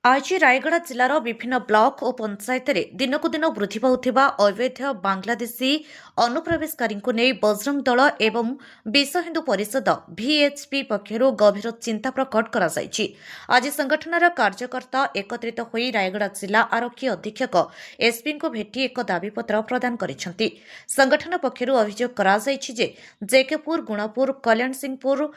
आज रायगढ़ जिलार विभिन्न ब्लॉक और पंचायत दिनक दिन वृद्धि पाउथिबा अवैध बांग्लादेशी अनुप्रवेशकारी नहीं बजरंग दल एवं विश्व हिंदू परिषद VHP पक्षर गभीर चिंता प्रकट कर आज संगठनर कार्यकर्ता एकत्रित होई रायगढ़ जिला आरक्षी अधीक्षक एसपी को भेटी एक दाबीपत्र प्रदान करिसेंति। संगठन पक्षर अभियोग करा जायछि जे जेकेपुर गुणपुर कल्याण सिंहपुर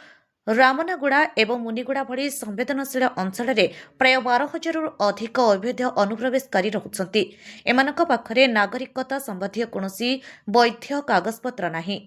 रामनागुड़ा एवं मुनिगुड़ा भली संवेदनशील अंचल प्राय 12,000 अधिक अवैध अनुप्रवेशकारी रहुछंती। एमानक पाखरे नागरिकता संबंधी कौनसी वैध कागजपत्र नाही।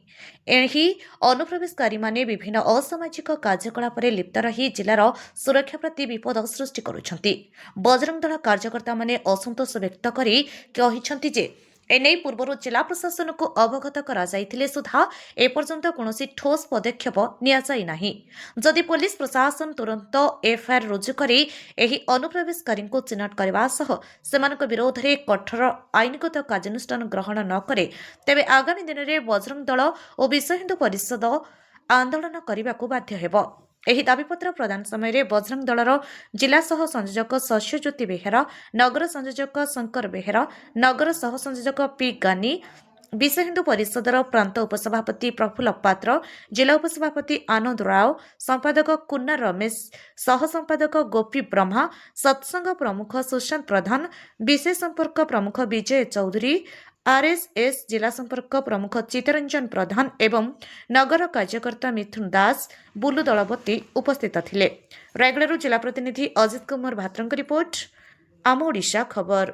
एही अनुप्रवेशकारी माने विभिन्न असामाजिक कार्यकलाप लिप्त रही जिलार सुरक्षा प्रति विपद सृष्टि करुछंती। बजरंग दल कार्यकर्ता माने असंतोष व्यक्त करी कहिसंती जे एने पूर्व जिला प्रशासन को अवगत करा जाइथिले सुधा एपर्यंत कौनसी ठोस पदक्षेप निया जाई नाही। जदि पुलिस प्रशासन तुरंत एफआईआर रुजु करी एही अनुप्रवेशकारी को चिन्हट करबा सह सेमानक विरोध रे कठोर आईनगत कार्यानुष्ठान ग्रहण न करे तेबे आगामी दिन में बजरंग दल और विश्व हिंदू परिषद आंदोलन करने को बाध्य हेबो। ଏହି ଦାବିପତ୍ର ପ୍ରଦାନ ସମୟରେ ବଜରଙ୍ଗ ଦଳର ଜିଲ୍ଲା ସହ ସଂଯୋଜକ ଶସ୍ୟଜ୍ୟୋତି ବେହେରା, ନଗର ସଂଯୋଜକ ଶଙ୍କର ବେହେରା, ନଗର ସହ ସଂଯୋଜକ ପି ଗାନି, विश्व हिंदू परिषदर प्रांत उपसभापति प्रफुल्ल पात्र, जिला उपसभापति आनंद राव, संपादक कुन्ना रमेश, सह संपादक गोपी ब्रह्मा, सत्संग प्रमुख सुशांत प्रधान, विशेष संपर्क प्रमुख विजय चौधरी, आरएसएस जिला संपर्क प्रमुख चित्तरंजन प्रधान एवं नगर कार्यकर्ता मिथुन दास, बुलु दलपति उपस्थित थिले। रायगढ़ जिला प्रतिनिधि अजित कुमार भात्रଙ୍କ रिपोर्ट, आम ओडिशा खबर।